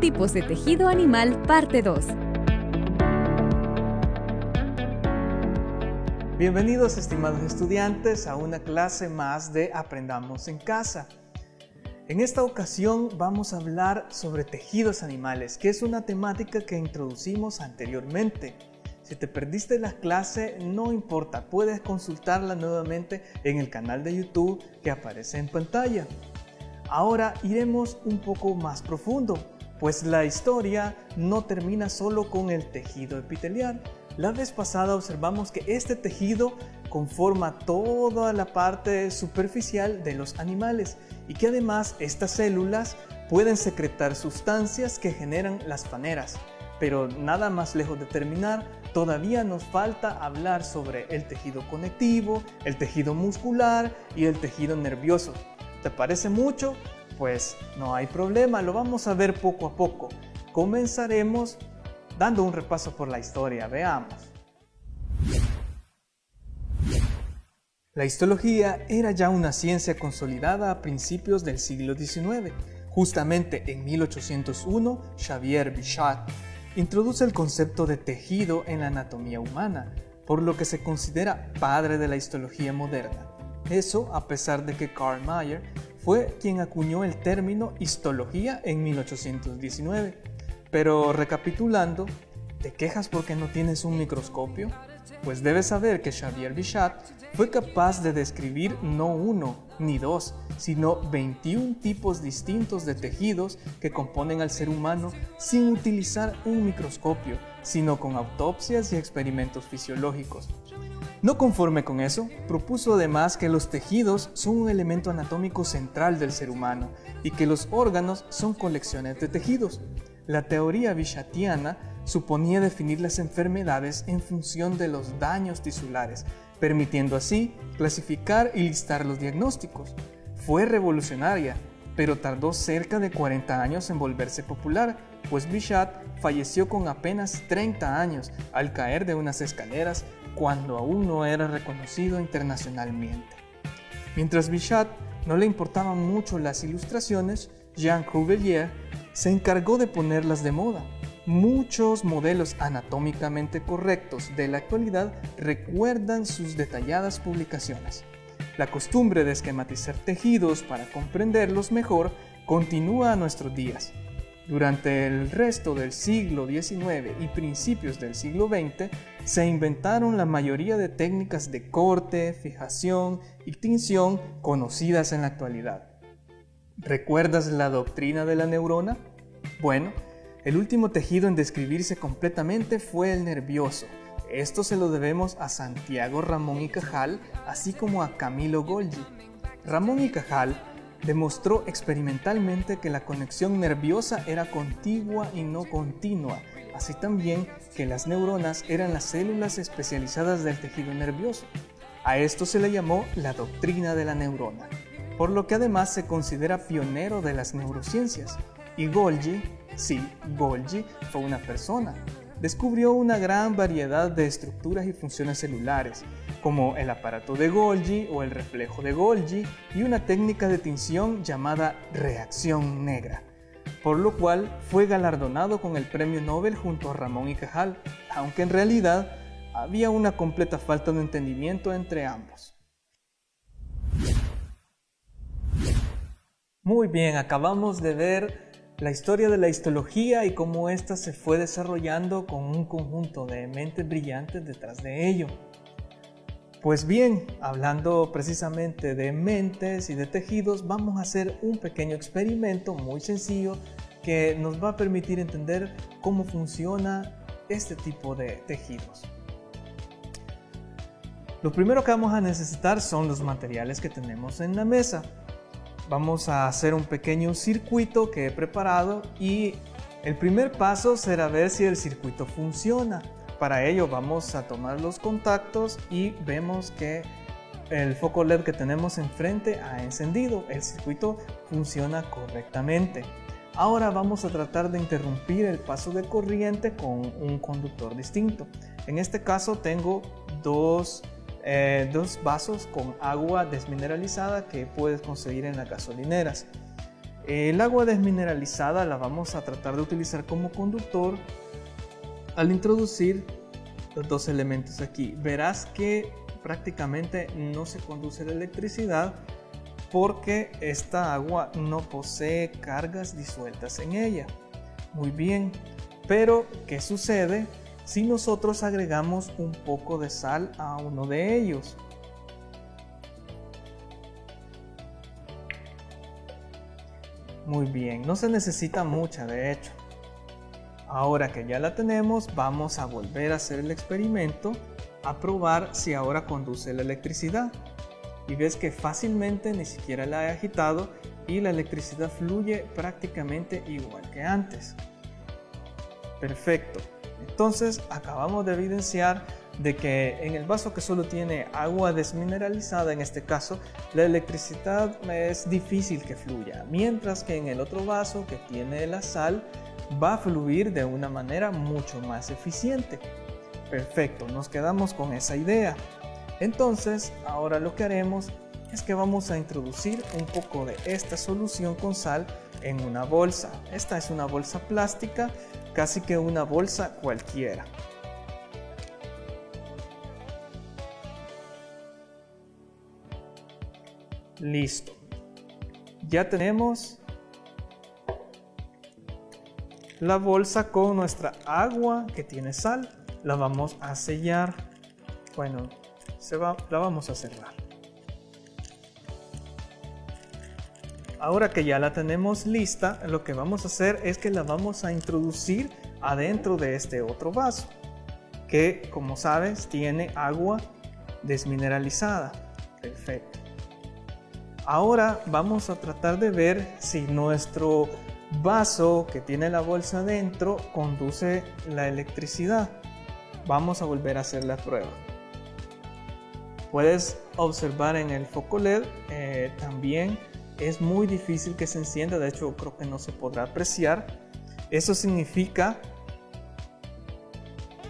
Tipos de tejido animal, parte 2. Bienvenidos, estimados estudiantes, a una clase más de Aprendamos en Casa. En esta ocasión vamos a hablar sobre tejidos animales, que es una temática que introducimos anteriormente. Si te perdiste la clase, no importa, puedes consultarla nuevamente en el canal de YouTube que aparece en pantalla. Ahora iremos un poco más profundo, pues la historia no termina solo con el tejido epitelial. La vez pasada observamos que este tejido conforma toda la parte superficial de los animales y que además estas células pueden secretar sustancias que generan las paneras. Pero nada más lejos de terminar, todavía nos falta hablar sobre el tejido conectivo, el tejido muscular y el tejido nervioso. ¿Te parece mucho? Pues no hay problema, lo vamos a ver poco a poco. Comenzaremos dando un repaso por la historia, veamos. La histología era ya una ciencia consolidada a principios del siglo XIX. Justamente en 1801, Xavier Bichat introduce el concepto de tejido en la anatomía humana, por lo que se considera padre de la histología moderna. Eso a pesar de que Carl Mayer fue quien acuñó el término histología en 1819. Pero recapitulando, ¿te quejas porque no tienes un microscopio? Pues debes saber que Xavier Bichat fue capaz de describir no uno ni dos, sino 21 tipos distintos de tejidos que componen al ser humano sin utilizar un microscopio, sino con autopsias y experimentos fisiológicos. No conforme con eso, propuso además que los tejidos son un elemento anatómico central del ser humano y que los órganos son colecciones de tejidos. La teoría bichatiana suponía definir las enfermedades en función de los daños tisulares, permitiendo así clasificar y listar los diagnósticos. Fue revolucionaria, pero tardó cerca de 40 años en volverse popular, pues Bichat falleció con apenas 30 años al caer de unas escaleras cuando aún no era reconocido internacionalmente. Mientras Bichat no le importaban mucho las ilustraciones, Jean Cuvelier se encargó de ponerlas de moda. Muchos modelos anatómicamente correctos de la actualidad recuerdan sus detalladas publicaciones. La costumbre de esquematizar tejidos para comprenderlos mejor continúa a nuestros días. Durante el resto del siglo XIX y principios del siglo XX, se inventaron la mayoría de técnicas de corte, fijación y tinción conocidas en la actualidad. ¿Recuerdas la doctrina de la neurona? Bueno, el último tejido en describirse completamente fue el nervioso. Esto se lo debemos a Santiago Ramón y Cajal, así como a Camilo Golgi. Ramón y Cajal demostró experimentalmente que la conexión nerviosa era contigua y no continua, así también que las neuronas eran las células especializadas del tejido nervioso. A esto se le llamó la doctrina de la neurona, por lo que además se considera pionero de las neurociencias. Y Golgi fue una persona. Descubrió una gran variedad de estructuras y funciones celulares, como el aparato de Golgi o el reflejo de Golgi y una técnica de tinción llamada reacción negra, por lo cual fue galardonado con el premio Nobel junto a Ramón y Cajal, aunque en realidad había una completa falta de entendimiento entre ambos. Muy bien, acabamos de ver la historia de la histología y cómo ésta se fue desarrollando con un conjunto de mentes brillantes detrás de ello. Pues bien, hablando precisamente de mentes y de tejidos, vamos a hacer un pequeño experimento muy sencillo que nos va a permitir entender cómo funciona este tipo de tejidos. Lo primero que vamos a necesitar son los materiales que tenemos en la mesa. Vamos a hacer un pequeño circuito que he preparado y el primer paso será ver si el circuito funciona. Para ello vamos a tomar los contactos y vemos que el foco LED que tenemos enfrente ha encendido. El circuito funciona correctamente. Ahora vamos a tratar de interrumpir el paso de corriente con un conductor distinto. En este caso tengo dos vasos con agua desmineralizada que puedes conseguir en las gasolineras. El agua desmineralizada la vamos a tratar de utilizar como conductor al introducir los dos elementos aquí. Verás que prácticamente no se conduce la electricidad porque esta agua no posee cargas disueltas en ella. Muy bien, pero ¿qué sucede si nosotros agregamos un poco de sal a uno de ellos? Muy bien, no se necesita mucha de hecho. Ahora que ya la tenemos, vamos a volver a hacer el experimento a probar si ahora conduce la electricidad. Y ves que fácilmente ni siquiera la he agitado y la electricidad fluye prácticamente igual que antes. Perfecto. Entonces acabamos de evidenciar de que en el vaso que solo tiene agua desmineralizada, en este caso, la electricidad es difícil que fluya, mientras que en el otro vaso que tiene la sal va a fluir de una manera mucho más eficiente. Perfecto, nos quedamos con esa idea. Entonces, ahora lo que haremos es que vamos a introducir un poco de esta solución con sal en una bolsa. Esta es una bolsa plástica, casi que una bolsa cualquiera. Listo. Ya tenemos la bolsa con nuestra agua que tiene sal. La vamos a sellar. Bueno, la vamos a cerrar. Ahora que ya la tenemos lista, lo que vamos a hacer es que la vamos a introducir adentro de este otro vaso, que como sabes tiene agua desmineralizada. Perfecto. Ahora vamos a tratar de ver si nuestro vaso que tiene la bolsa dentro conduce la electricidad. Vamos a volver a hacer la prueba. Puedes observar en el foco LED, también es muy difícil que se encienda, de hecho creo que no se podrá apreciar. Eso significa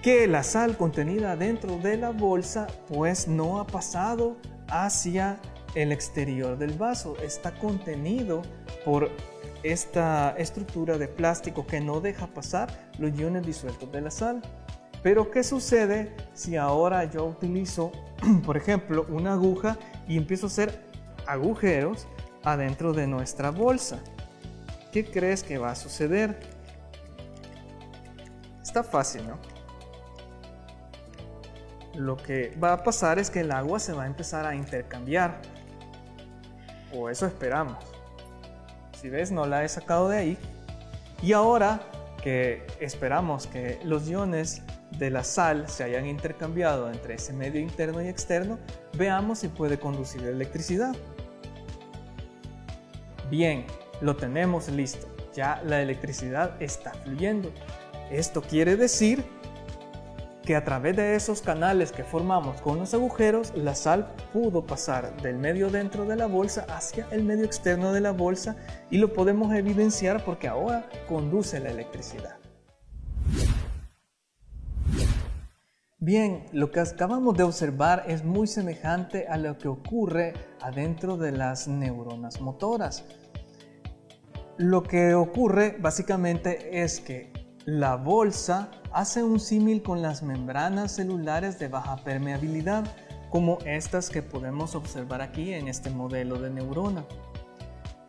que la sal contenida dentro de la bolsa pues no ha pasado hacia el exterior del vaso, está contenido por esta estructura de plástico que no deja pasar los iones disueltos de la sal. Pero ¿qué sucede si ahora yo utilizo, por ejemplo, una aguja y empiezo a hacer agujeros adentro de nuestra bolsa? ¿Qué crees que va a suceder? Está fácil, ¿no? Lo que va a pasar es que el agua se va a empezar a intercambiar. O eso esperamos. Si ves, no la he sacado de ahí. Y ahora que esperamos que los iones de la sal se hayan intercambiado entre ese medio interno y externo, veamos si puede conducir electricidad. Bien, lo tenemos listo. Ya la electricidad está fluyendo. Esto quiere decir que a través de esos canales que formamos con los agujeros, la sal pudo pasar del medio dentro de la bolsa hacia el medio externo de la bolsa y lo podemos evidenciar porque ahora conduce la electricidad. Bien, lo que acabamos de observar es muy semejante a lo que ocurre adentro de las neuronas motoras. Lo que ocurre básicamente es que la bolsa hace un símil con las membranas celulares de baja permeabilidad, como estas que podemos observar aquí en este modelo de neurona.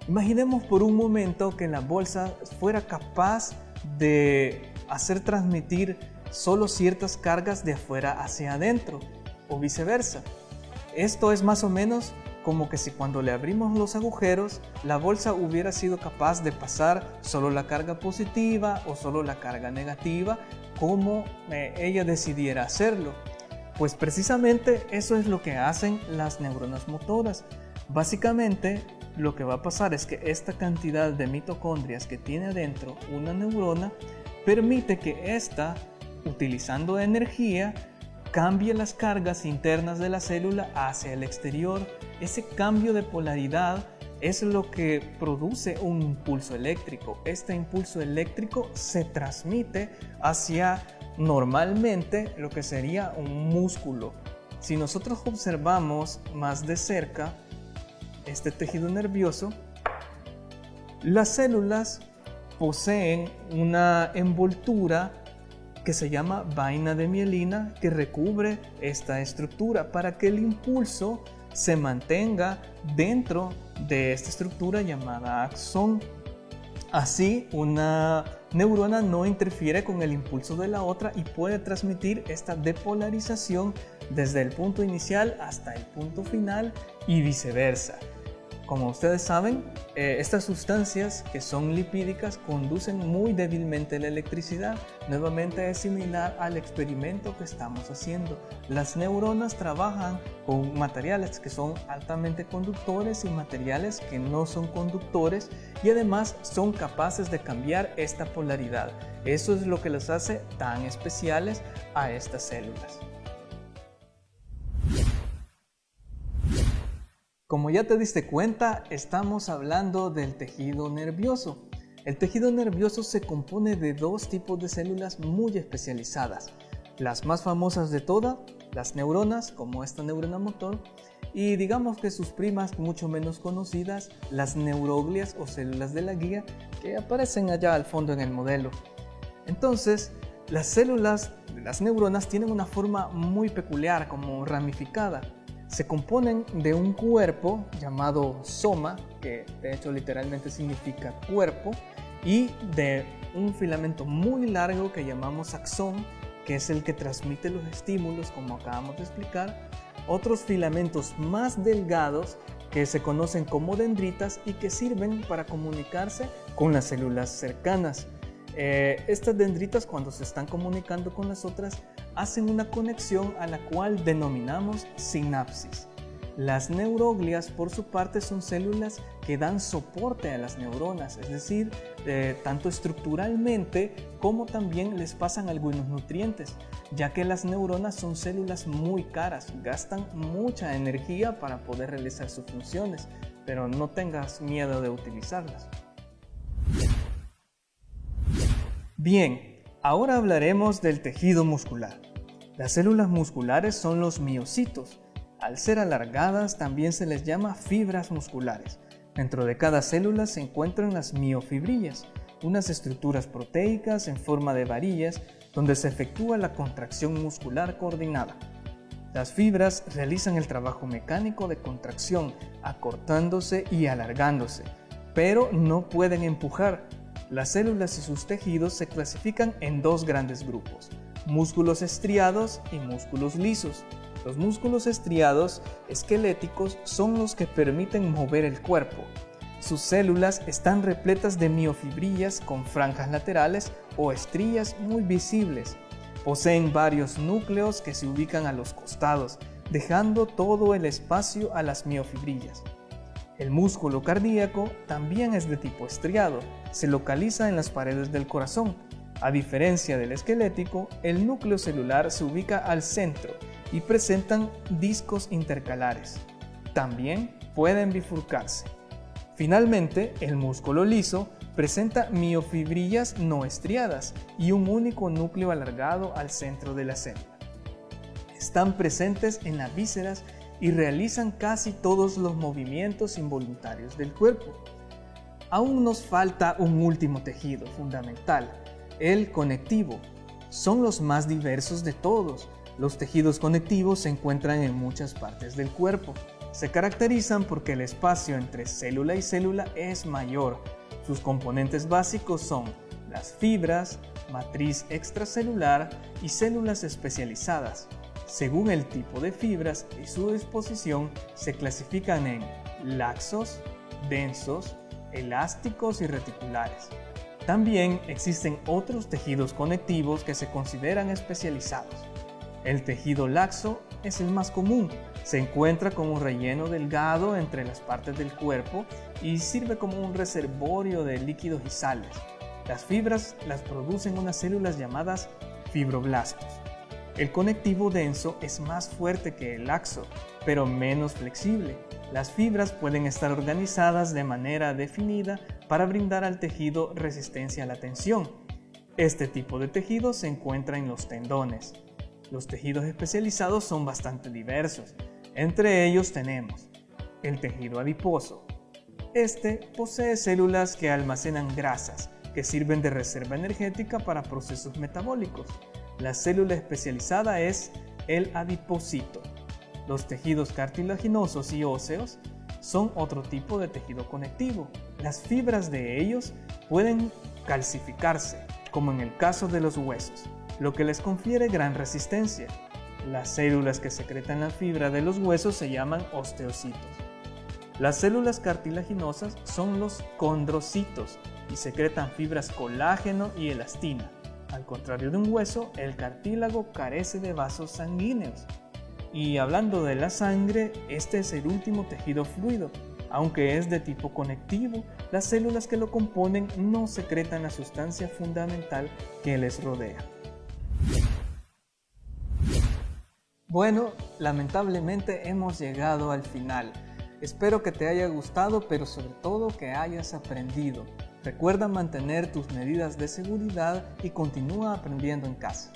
Imaginemos por un momento que la bolsa fuera capaz de hacer transmitir solo ciertas cargas de afuera hacia adentro, o viceversa. Esto es más o menos como que si cuando le abrimos los agujeros, la bolsa hubiera sido capaz de pasar solo la carga positiva o solo la carga negativa, como ella decidiera hacerlo. Pues precisamente eso es lo que hacen las neuronas motoras. Básicamente, lo que va a pasar es que esta cantidad de mitocondrias que tiene adentro una neurona permite que ésta, utilizando energía, cambie las cargas internas de la célula hacia el exterior. Ese cambio de polaridad es lo que produce un impulso eléctrico. Este impulso eléctrico se transmite hacia normalmente lo que sería un músculo. Si nosotros observamos más de cerca este tejido nervioso, Las células poseen una envoltura que se llama vaina de mielina que recubre esta estructura para que el impulso se mantenga dentro de esta estructura llamada axón. Así, una neurona no interfiere con el impulso de la otra y puede transmitir esta depolarización desde el punto inicial hasta el punto final y viceversa. Como ustedes saben, estas sustancias que son lipídicas conducen muy débilmente la electricidad. Nuevamente es similar al experimento que estamos haciendo. Las neuronas trabajan con materiales que son altamente conductores y materiales que no son conductores y además son capaces de cambiar esta polaridad. Eso es lo que las hace tan especiales a estas células. Como ya te diste cuenta, estamos hablando del tejido nervioso. El tejido nervioso se compone de dos tipos de células muy especializadas. Las más famosas de todas, las neuronas, como esta neurona motor, y digamos que sus primas mucho menos conocidas, las neuroglias o células de la guía, que aparecen allá al fondo en el modelo. Entonces, las células de las neuronas tienen una forma muy peculiar, como ramificada. Se componen de un cuerpo llamado soma, que de hecho literalmente significa cuerpo, y de un filamento muy largo que llamamos axón, que es el que transmite los estímulos, como acabamos de explicar, otros filamentos más delgados que se conocen como dendritas y que sirven para comunicarse con las células cercanas. Estas dendritas, cuando se están comunicando con las otras, hacen una conexión a la cual denominamos sinapsis. Las neuroglias, por su parte, son células que dan soporte a las neuronas, es decir, tanto estructuralmente como también les pasan algunos nutrientes, ya que las neuronas son células muy caras, gastan mucha energía para poder realizar sus funciones, pero no tengas miedo de utilizarlas. Bien, ahora hablaremos del tejido muscular. Las células musculares son los miocitos. Al ser alargadas, también se les llama fibras musculares. Dentro de cada célula se encuentran las miofibrillas, unas estructuras proteicas en forma de varillas donde se efectúa la contracción muscular coordinada. Las fibras realizan el trabajo mecánico de contracción, acortándose y alargándose, pero no pueden empujar. Las células y sus tejidos se clasifican en dos grandes grupos: músculos estriados y músculos lisos. Los músculos estriados esqueléticos son los que permiten mover el cuerpo. Sus células están repletas de miofibrillas con franjas laterales o estrías muy visibles. Poseen varios núcleos que se ubican a los costados, dejando todo el espacio a las miofibrillas. El músculo cardíaco también es de tipo estriado, se localiza en las paredes del corazón. A diferencia del esquelético, el núcleo celular se ubica al centro y presentan discos intercalares. También pueden bifurcarse. Finalmente, el músculo liso presenta miofibrillas no estriadas y un único núcleo alargado al centro de la célula. Están presentes en las vísceras y realizan casi todos los movimientos involuntarios del cuerpo. Aún nos falta un último tejido fundamental, el conectivo. Son los más diversos de todos. Los tejidos conectivos se encuentran en muchas partes del cuerpo. Se caracterizan porque el espacio entre célula y célula es mayor. Sus componentes básicos son las fibras, matriz extracelular y células especializadas. Según el tipo de fibras y su disposición, se clasifican en laxos, densos, elásticos y reticulares. También existen otros tejidos conectivos que se consideran especializados. El tejido laxo es el más común. Se encuentra como un relleno delgado entre las partes del cuerpo y sirve como un reservorio de líquidos y sales. Las fibras las producen unas células llamadas fibroblastos. El conectivo denso es más fuerte que el laxo, pero menos flexible. Las fibras pueden estar organizadas de manera definida para brindar al tejido resistencia a la tensión. Este tipo de tejido se encuentra en los tendones. Los tejidos especializados son bastante diversos. Entre ellos tenemos el tejido adiposo, Este posee células que almacenan grasas, que sirven de reserva energética para procesos metabólicos. La célula especializada es el adipocito. Los tejidos cartilaginosos y óseos son otro tipo de tejido conectivo. Las fibras de ellos pueden calcificarse, como en el caso de los huesos, lo que les confiere gran resistencia. Las células que secretan la fibra de los huesos se llaman osteocitos. Las células cartilaginosas son los condrocitos y secretan fibras colágeno y elastina. Al contrario de un hueso, el cartílago carece de vasos sanguíneos. Y hablando de la sangre, este es el último tejido fluido. Aunque es de tipo conectivo, las células que lo componen no secretan la sustancia fundamental que les rodea. Bueno, lamentablemente hemos llegado al final. Espero que te haya gustado, pero sobre todo que hayas aprendido. Recuerda mantener tus medidas de seguridad y continúa aprendiendo en casa.